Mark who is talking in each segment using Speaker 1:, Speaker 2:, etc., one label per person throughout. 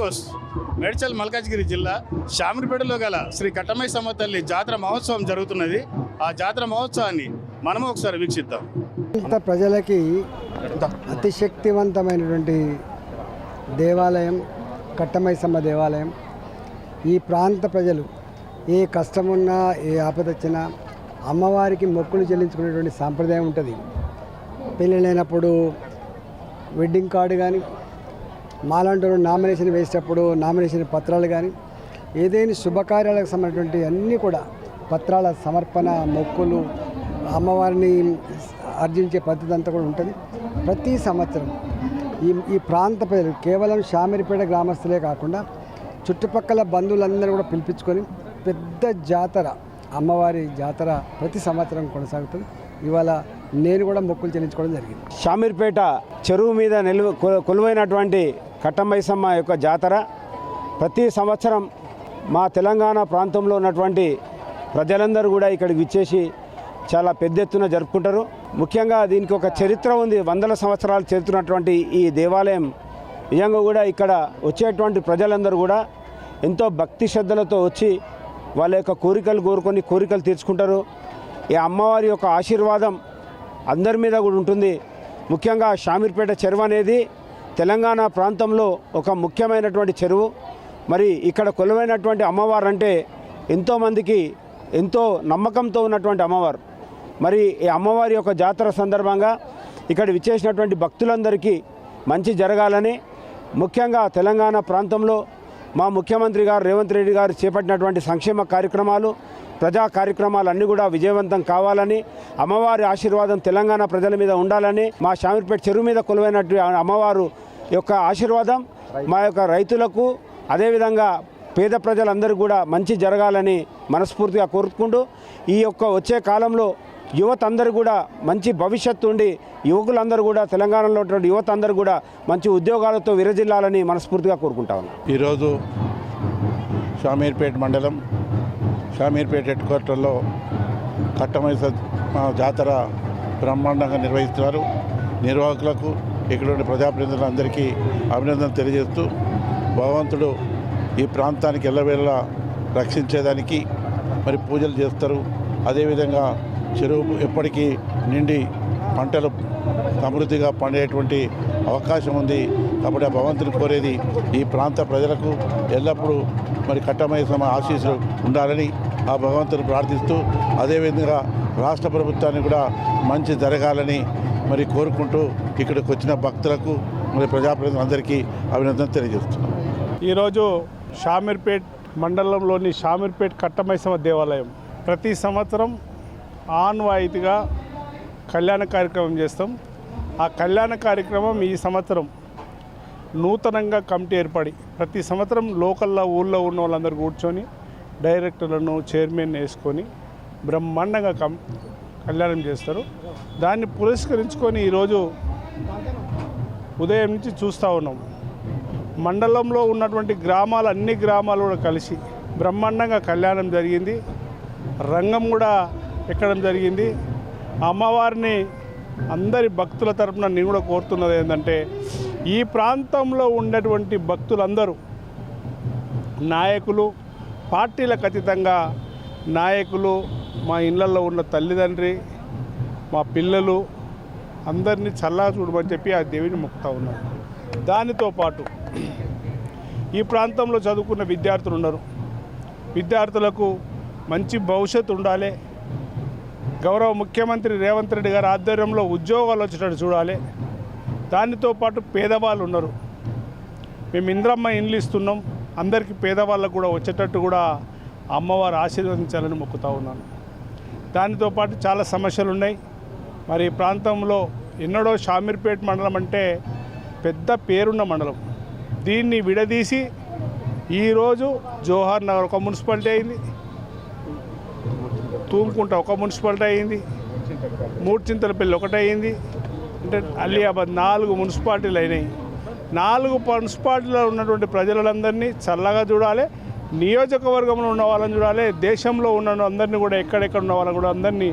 Speaker 1: Coast Medchal Malkajgiri జిల్లా షామీర్పేటలో గల శ్రీ కట్టమైసమ్మ తల్లి జాతర మహోత్సవం జరుగుతున్నది. ఆ జాతర మహోత్సవాన్ని మనము ఒకసారి వీక్షిద్దాం.
Speaker 2: ప్రజలకి అతి శక్తివంతమైనటువంటి దేవాలయం కట్టమైసమ్మ దేవాలయం. ఈ ప్రాంత ప్రజలు ఏ కష్టమున్నా ఏ ఆపద వచ్చినా అమ్మవారికి మొక్కులు చెల్లించుకునేటువంటి సాంప్రదాయం ఉంటుంది. పెళ్ళిళ్ళైనప్పుడు వెడ్డింగ్ కార్డు కానీ, మాలాంటి నామినేషన్ వేసేటప్పుడు నామినేషన్ పత్రాలు కానీ, ఏదైనా శుభకార్యాలకు సంబంధించినటువంటి అన్నీ కూడా పత్రాల సమర్పణ, మొక్కులు, అమ్మవారిని అర్జించే పద్ధతి అంతా కూడా ఉంటుంది. ప్రతి సంవత్సరం ఈ ప్రాంత ప్రజలు కేవలం షామీర్పేట గ్రామస్తులే కాకుండా చుట్టుపక్కల బంధువులందరూ కూడా పిలిపించుకొని పెద్ద జాతర, అమ్మవారి జాతర ప్రతి సంవత్సరం కొనసాగుతుంది. ఇవాళ నేను కూడా మొక్కులు చెల్లించుకోవడం జరిగింది.
Speaker 3: షామీర్పేట చెరువు మీద కొలువైనటువంటి కట్టమైసమ్మ యొక్క జాతర ప్రతి సంవత్సరం మా తెలంగాణ ప్రాంతంలో ఉన్నటువంటి ప్రజలందరూ కూడా ఇక్కడికి విచ్చేసి చాలా పెద్ద ఎత్తున జరుపుకుంటారు. ముఖ్యంగా దీనికి ఒక చరిత్ర ఉంది. వందల సంవత్సరాలు చరిత్రన్నటువంటి ఈ దేవాలయం నిజంగా కూడా ఇక్కడ వచ్చేటువంటి ప్రజలందరూ కూడా ఎంతో భక్తి శ్రద్ధలతో వచ్చి వాళ్ళ యొక్క కోరికలు కోరుకొని కోరికలు తీర్చుకుంటారు. ఈ అమ్మవారి యొక్క ఆశీర్వాదం అందరి మీద కూడా ఉంటుంది. ముఖ్యంగా షామీర్పేట చెరువు అనేది తెలంగాణ ప్రాంతంలో ఒక ముఖ్యమైనటువంటి చెరువు. మరి ఇక్కడ కొలువైనటువంటి అమ్మవారు అంటే ఎంతోమందికి ఎంతో నమ్మకంతో ఉన్నటువంటి అమ్మవారు. మరి ఈ అమ్మవారి యొక్క జాతర సందర్భంగా ఇక్కడ విచ్చేసినటువంటి భక్తులందరికీ మంచి జరగాలని, ముఖ్యంగా తెలంగాణ ప్రాంతంలో మా ముఖ్యమంత్రి గారు రేవంత్ రెడ్డి గారు చేపట్టినటువంటి సంక్షేమ కార్యక్రమాలు, ప్రజా కార్యక్రమాలు అన్నీ కూడా విజయవంతం కావాలని, అమ్మవారి ఆశీర్వాదం తెలంగాణ ప్రజల మీద ఉండాలని, మా షామీర్పేట చెరువు మీద కొలువైనటువంటి అమ్మవారు యొక్క ఆశీర్వాదం మా యొక్క రైతులకు, అదేవిధంగా పేద ప్రజలందరూ కూడా మంచి జరగాలని మనస్ఫూర్తిగా కోరుకుంటూ, ఈ యొక్క వచ్చే కాలంలో యువత అందరూ కూడా మంచి భవిష్యత్తు ఉండి యువకులందరూ కూడా తెలంగాణలో ఉన్నటువంటి యువత అందరూ కూడా మంచి ఉద్యోగాలతో విరజిల్లాలని మనస్ఫూర్తిగా కోరుకుంటా ఉన్నాం.
Speaker 4: ఈరోజు షామీర్పేట మండలం షామీర్పేట హెడ్ క్వార్టర్లో కట్టమైసమ్మ జాతర బ్రహ్మాండంగా నిర్వహిస్తున్నారు. నిర్వాహకులకు, ఇక్కడ ఉండే ప్రజాప్రతినిధులందరికీ అభినందనలు తెలియజేస్తూ, భగవంతుడు ఈ ప్రాంతానికి ఎల్లవేళలా రక్షించేదానికి మరి పూజలు చేస్తారు. అదేవిధంగా చెరువు ఎప్పటికీ నిండి పంటలు సమృద్ధిగా పండేటువంటి అవకాశం ఉంది. కాబట్టి ఆ భగవంతుని కోరేది ఈ ప్రాంత ప్రజలకు ఎల్లప్పుడూ మరి కట్టమైసమ్మ ఆశీస్సులు ఉండాలని ఆ భగవంతుని ప్రార్థిస్తూ, అదేవిధంగా రాష్ట్ర ప్రభుత్వాన్ని కూడా మంచి జరగాలని మరి కోరుకుంటూ ఇక్కడికి వచ్చిన భక్తులకు మరి ప్రజాప్రతినిధులందరికీ అభినందన తెలియజేస్తున్నాం.
Speaker 5: ఈరోజు షామీర్పేట్ మండలంలోని షామీర్పేట్ కట్టమైసమ్మ దేవాలయం ప్రతి సంవత్సరం ఆన్వాయితీగా కళ్యాణ కార్యక్రమం చేస్తాం. ఆ కళ్యాణ కార్యక్రమం ఈ సంవత్సరం నూతనంగా కమిటీ ఏర్పడి ప్రతి సంవత్సరం లోకల్లో ఊళ్ళో ఉన్న వాళ్ళందరూ కూర్చొని డైరెక్టర్లను, చైర్మన్ వేసుకొని బ్రహ్మాండంగా కళ్యాణం చేస్తారు. దాన్ని పురస్కరించుకొని ఈరోజు ఉదయం నుంచి చూస్తూ ఉన్నాం. మండలంలో ఉన్నటువంటి గ్రామాలు, అన్ని గ్రామాలు కూడా కలిసి బ్రహ్మాండంగా కళ్యాణం జరిగింది. రంగం కూడా ఎక్కడం జరిగింది. అమ్మవారిని అందరి భక్తుల తరపున నేను కూడా కోరుతున్నది ఏంటంటే, ఈ ప్రాంతంలో ఉన్నటువంటి భక్తులందరూ నాయకులు, పార్టీలకు అతీతంగా నాయకులు, మా ఇళ్లలో ఉన్న తల్లిదండ్రి, మా పిల్లలు అందరినీ చల్లగా చూడమని చెప్పి ఆ దేవిని మొక్కుతూ ఉన్నారు. దానితో పాటు ఈ ప్రాంతంలో చదువుకున్న విద్యార్థులు ఉన్నారు. విద్యార్థులకు మంచి భవిష్యత్తు ఉండాలి. గౌరవ ముఖ్యమంత్రి రేవంత్ రెడ్డి గారి ఆధ్వర్యంలో ఉద్యోగాలు వచ్చేటట్టు చూడాలి. దానితో పాటు పేదవాళ్ళు ఉన్నారు. మేము ఇంద్రమ్మ ఇండ్లు ఇస్తున్నాం. అందరికీ పేదవాళ్ళకు కూడా వచ్చేటట్టు కూడా అమ్మవారు ఆశీర్వదించాలని మొక్కుతూ ఉన్నాను. దానితో పాటు చాలా సమస్యలు ఉన్నాయి. మరి ఈ ప్రాంతంలో ఎన్నడో షామీర్పేట మండలం అంటే పెద్ద పేరున్న మండలం. దీన్ని విడదీసి ఈరోజు జోహార్ నగర్ ఒక మున్సిపాలిటీ అయింది, తూముకుంట ఒక మున్సిపాలిటీ అయింది, మూడ్చింతలపల్లి ఒకటి అయింది. అంటే అలియాబాద్ 4 మున్సిపాలిటీలు అయినాయి. 4 మున్సిపాలిటీలో ఉన్నటువంటి ప్రజలందరినీ చల్లగా చూడాలి. నియోజకవర్గంలో ఉన్న వాళ్ళని చూడాలి. దేశంలో ఉన్న అందరినీ కూడా, ఎక్కడెక్కడ ఉన్న వాళ్ళని కూడా అందరినీ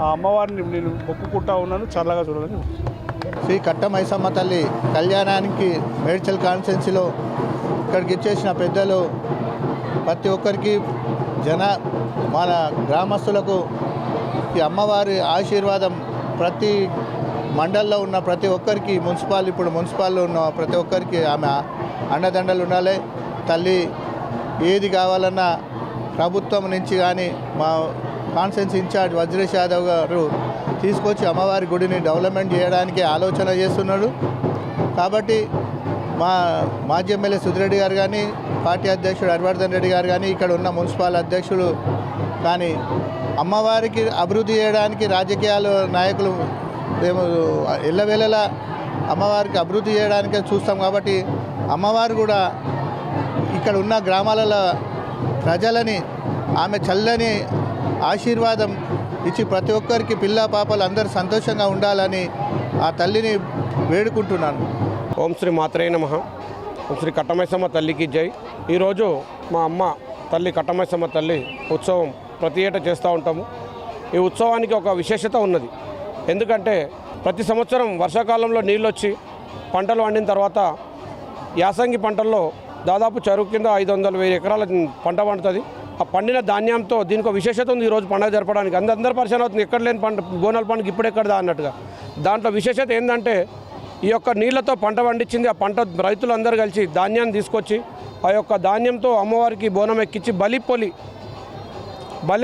Speaker 5: ఆ అమ్మవారిని నేను మొక్కుకుంటా ఉన్నాను. చల్లగా చూడాలని.
Speaker 6: శ్రీ కట్టమైసమ్మ తల్లి కళ్యాణానికి మేడ్చల్ కాన్స్టిట్యున్సీలో ఇక్కడికి ఇచ్చేసిన పెద్దలు ప్రతి ఒక్కరికి మన గ్రామస్తులకు ఈ అమ్మవారి ఆశీర్వాదం ప్రతి మండల్లో ఉన్న ప్రతి ఒక్కరికి ఇప్పుడు మున్సిపాల్లో ఉన్న ప్రతి ఒక్కరికి ఆమె అండదండలు ఉండాలి. తల్లి ఏది కావాలన్నా ప్రభుత్వం నుంచి కానీ మా కాన్ఫరెన్స్ ఇన్ఛార్జ్ వజ్రేష్ యాదవ్ గారు తీసుకొచ్చి అమ్మవారి గుడిని డెవలప్మెంట్ చేయడానికి ఆలోచన చేస్తున్నాడు. కాబట్టి మాజీ ఎమ్మెల్యే సుధిరెడ్డి గారు కానీ, పార్టీ అధ్యక్షుడు హరివర్ధన్ రెడ్డి గారు కానీ, ఇక్కడ ఉన్న మున్సిపల్ అధ్యక్షుడు కానీ అమ్మవారికి అభివృద్ధి చేయడానికి రాజకీయాలు నాయకులు మేము ఎల్లవేళలా అమ్మవారికి అభివృద్ధి చేయడానికే చూస్తాం. కాబట్టి అమ్మవారు కూడా ఇక్కడ ఉన్న గ్రామాలలో ప్రజలని ఆమె చల్లని ఆశీర్వాదం ఇచ్చి ప్రతి ఒక్కరికి పిల్ల పాపలు అందరూ సంతోషంగా ఉండాలని ఆ తల్లిని వేడుకుంటున్నాను.
Speaker 7: ఓం శ్రీ మాత్రే నమః. ఓం శ్రీ కట్టమైసమ్మ తల్లికి జై. ఈరోజు మా అమ్మ తల్లి కట్టమైసమ్మ తల్లి ఉత్సవం ప్రతి ఏటా చేస్తూ ఉంటాము. ఈ ఉత్సవానికి ఒక విశేషత ఉన్నది. ఎందుకంటే ప్రతి సంవత్సరం వర్షాకాలంలో నీళ్ళు వచ్చి పంటలు వండిన తర్వాత యాసంగి పంటల్లో దాదాపు చెరువు కింద 500,000 ఎకరాల పంట పండుతుంది. ఆ పండిన ధాన్యంతో దీనికి ఒక విశేషత ఉంది. ఈరోజు పండుగ జరపడానికి అందరు పరిచయం అవుతుంది. ఎక్కడ లేని పంట బోనాల పండుగ ఇప్పుడెక్కడదా అన్నట్టుగా. దాంట్లో విశేషత ఏంటంటే ఈ యొక్క నీళ్లతో పంట పండించింది. ఆ పంట రైతులు అందరూ కలిసి ధాన్యాన్ని తీసుకొచ్చి ఆ యొక్క ధాన్యంతో అమ్మవారికి బోనం ఎక్కించి బలి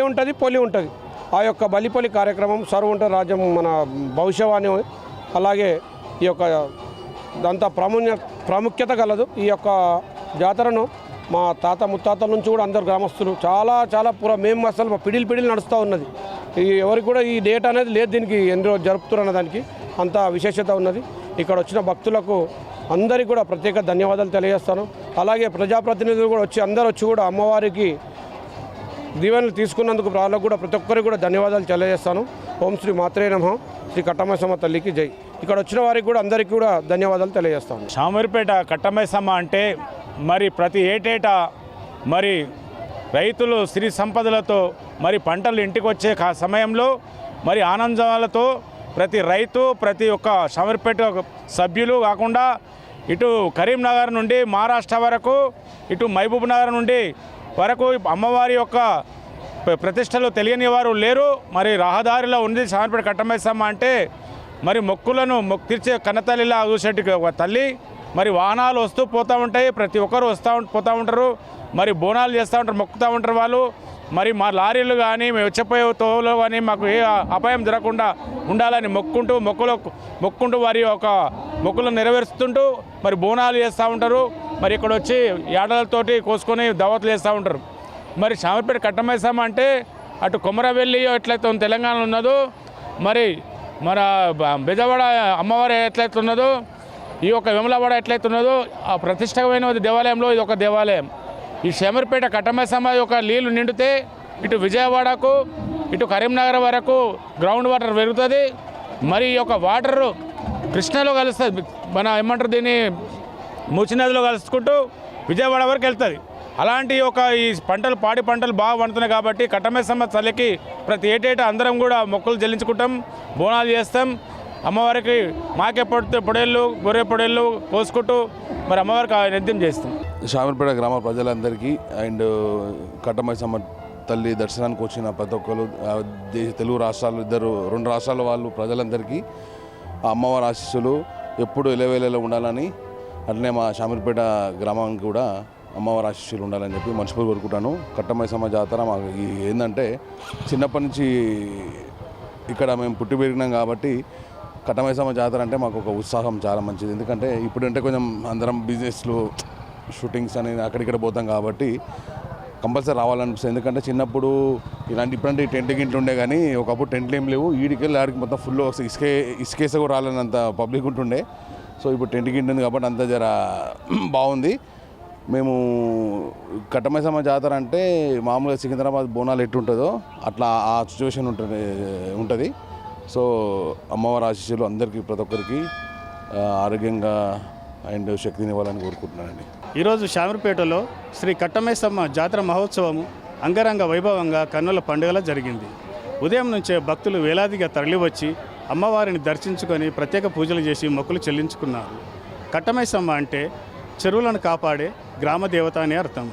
Speaker 7: ఉంటుంది, పొలి ఉంటుంది. ఆ యొక్క బలిపొలి కార్యక్రమం సర్వుంట రాజ్యం మన భవిష్యవాణి. అలాగే ఈ యొక్క అంత ప్రాముఖ్యత కలదు. ఈ యొక్క జాతరను మా తాత ముత్తాతల నుంచి కూడా అందరు గ్రామస్తులు చాలా మేము అసలు పిడిలు నడుస్తూ ఉన్నది. ఎవరికి కూడా ఈ డేట్ అనేది లేదు, దీనికి ఎన్ని రోజులు జరుపుతున్న దానికి అంత విశేషత ఉన్నది. ఇక్కడ వచ్చిన భక్తులకు అందరికీ కూడా ప్రత్యేక ధన్యవాదాలు తెలియజేస్తాను. అలాగే ప్రజాప్రతినిధులు కూడా అందరూ వచ్చి కూడా అమ్మవారికి దీవెనలు తీసుకున్నందుకు వాళ్ళకు కూడా ప్రతి ఒక్కరికి కూడా ధన్యవాదాలు తెలియజేస్తాను. ఓం శ్రీ మాత్రే నమః. శ్రీ కట్టమైసమ్మ తల్లికి జై. ఇక్కడ వచ్చిన వారికి కూడా అందరికీ కూడా ధన్యవాదాలు తెలియజేస్తాను.
Speaker 1: షామీర్పేట కట్టమైసమ్మ అంటే మరి ప్రతి ఏటేటా మరి రైతులు సిరి సంపదలతో మరి పంటలు ఇంటికి వచ్చే సమయంలో మరి ఆనందాలతో ప్రతి రైతు ప్రతి ఒక్క షామీర్పేట సభ్యులు కాకుండా ఇటు కరీంనగర్ నుండి మహారాష్ట్ర వరకు, ఇటు మహబూబ్ నగర్ నుండి వరకు అమ్మవారి యొక్క ప్రతిష్టలు తెలియని వారు లేరు. మరి రహదారిలో ఉంది షామీర్పేట కట్టమైసమ్మ అంటే మరి మొక్కులను తీర్చే కన్నతల్లిలా చూసేటి ఒక తల్లి. మరి వాహనాలు వస్తూ పోతూ ఉంటాయి, ప్రతి ఒక్కరు పోతూ ఉంటారు, మరి బోనాలు చేస్తూ ఉంటారు, మొక్కుతూ ఉంటారు వాళ్ళు. మరి మా లారీలు కానీ మేము వచ్చేపోయే తోలో కానీ మాకు ఏ అపాయం జరగకుండా ఉండాలని మొక్కుంటూ వారి యొక్క మొక్కులను నెరవేరుస్తుంటూ మరి బోనాలు చేస్తూ ఉంటారు. మరి ఇక్కడ వచ్చి యాడలతోటి కోసుకొని దావత్లు చేస్తూ ఉంటారు. మరి షామీర్పేట కట్టమైసమ్మ అంటే అటు కొమరవెల్లి ఎట్లయితే తెలంగాణలో ఉన్నదో, మరి మన బెజవాడ అమ్మవారి ఎట్లయితే ఉన్నదో, ఈ యొక్క వేములవాడ ఎట్లయితే ఉన్నదో ఆ ప్రతిష్టమైన దేవాలయంలో ఇది ఒక దేవాలయం. ఈ షామీర్పేట కట్టమైసమ్మ యొక్క నీళ్లు నిండితే ఇటు విజయవాడకు ఇటు కరీంనగర్ వరకు గ్రౌండ్ వాటర్ పెరుగుతుంది. మరి ఈ యొక్క వాటరు కృష్ణలో కలుస్తుంది, మన ఏమంటారు దీన్ని మూచి నదిలో కలుసుకుంటూ విజయవాడ వరకు వెళ్తుంది. అలాంటి ఈ పాడి పంటలు బాగా పండుతున్నాయి. కాబట్టి కట్టమైసమ్మ తల్లికి ప్రతి ఏటేటా అందరం కూడా మొక్కులు చెల్లించుకుంటాం, బోనాలు చేస్తాం. అమ్మవారికి మాకే పొడేళ్ళు గొర్రె పొడేళ్ళు కోసుకుంటూ మరి అమ్మవారికి నైవేద్యం చేస్తాం.
Speaker 8: షామీర్పేట గ్రామ ప్రజలందరికీ అండ్ కట్టమైసమ్మ తల్లి దర్శనానికి వచ్చిన ప్రతి ఒక్కరు తెలుగు రాష్ట్రాలు రెండు రాష్ట్రాల వాళ్ళు ప్రజలందరికీ అమ్మవారి ఆశీస్సులు ఎప్పుడు ఎలవేళలో ఉండాలని, అట్లనే మా షామీర్పేట గ్రామానికి కూడా అమ్మవారి ఆశీస్సులు ఉండాలని చెప్పి మనస్ఫూర్తిగా కోరుకుంటాను. కట్టమైసమ్మ జాతర మాకు ఏంటంటే చిన్నప్పటి నుంచి ఇక్కడ మేము పుట్టి పెరిగినాం కాబట్టి కట్టమైసమ్మ జాతర అంటే మాకు ఒక ఉత్సాహం చాలా మంచిది. ఎందుకంటే ఇప్పుడంటే కొంచెం అందరం బిజినెస్లు షూటింగ్స్ అని అక్కడిక్కడ పోతాం కాబట్టి కంపల్సరీ రావాలనిపిస్తుంది. ఎందుకంటే చిన్నప్పుడు ఇప్పుడంటే టెంట్ గింట్లు ఉండే కానీ ఒకప్పుడు టెంట్లు ఏం లేవు. ఈడికెళ్ళి ఆడికి మొత్తం ఫుల్ ఇసుకేస కూడా రాలేనంత పబ్లిక్ ఉంటుండే. సో ఇప్పుడు టెంట్ గింట్ ఉంది కాబట్టి అంత జర బాగుంది. మేము కట్టమైసమ్మ జాతర అంటే మామూలుగా సికింద్రాబాద్ బోనాలు ఎట్టుంటుందో అట్లా ఆ సిచ్యువేషన్ ఉంటుంది. సో అమ్మవారి ఆశీస్సులు అందరికీ ప్రతి ఒక్కరికి ఆరోగ్యంగా అండ్ శక్తినివ్వాలని కోరుకుంటున్నానండి.
Speaker 1: ఈరోజు షామీర్పేటలో శ్రీ కట్టమైసమ్మ జాతర మహోత్సవము అంగరంగ వైభవంగా కన్నుల పండుగలా జరిగింది. ఉదయం నుంచే భక్తులు వేలాదిగా తరలివచ్చి అమ్మవారిని దర్శించుకొని ప్రత్యేక పూజలు చేసి మొక్కులు చెల్లించుకున్నారు. కట్టమైసమ్మ అంటే చెరువులను కాపాడే
Speaker 5: గ్రామ దేవత అని అర్థం.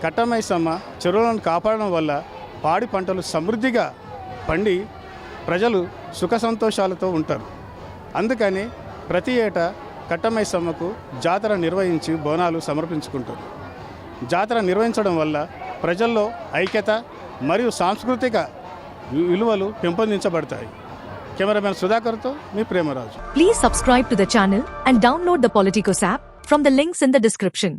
Speaker 5: కట్టమైసమ్మ చెరువులను కాపాడడం వల్ల పాడి పంటలు సమృద్ధిగా పండి ప్రజలు సుఖ సంతోషాలతో ఉంటారు. అందుకని ప్రతి ఏటా కట్టమైసమ్మకు జాతర నిర్వహించి బోనాలు సమర్పించుకుంటారు. జాతర నిర్వహించడం వల్ల ప్రజల్లో ఐక్యత మరియు సాంస్కృతిక విలువలు పెంపొందించబడతాయి. కెమెరామెన్ సుధాకర్తో మీ Premaraju.
Speaker 9: Please subscribe to the channel and download the Politicos app from the links in the description.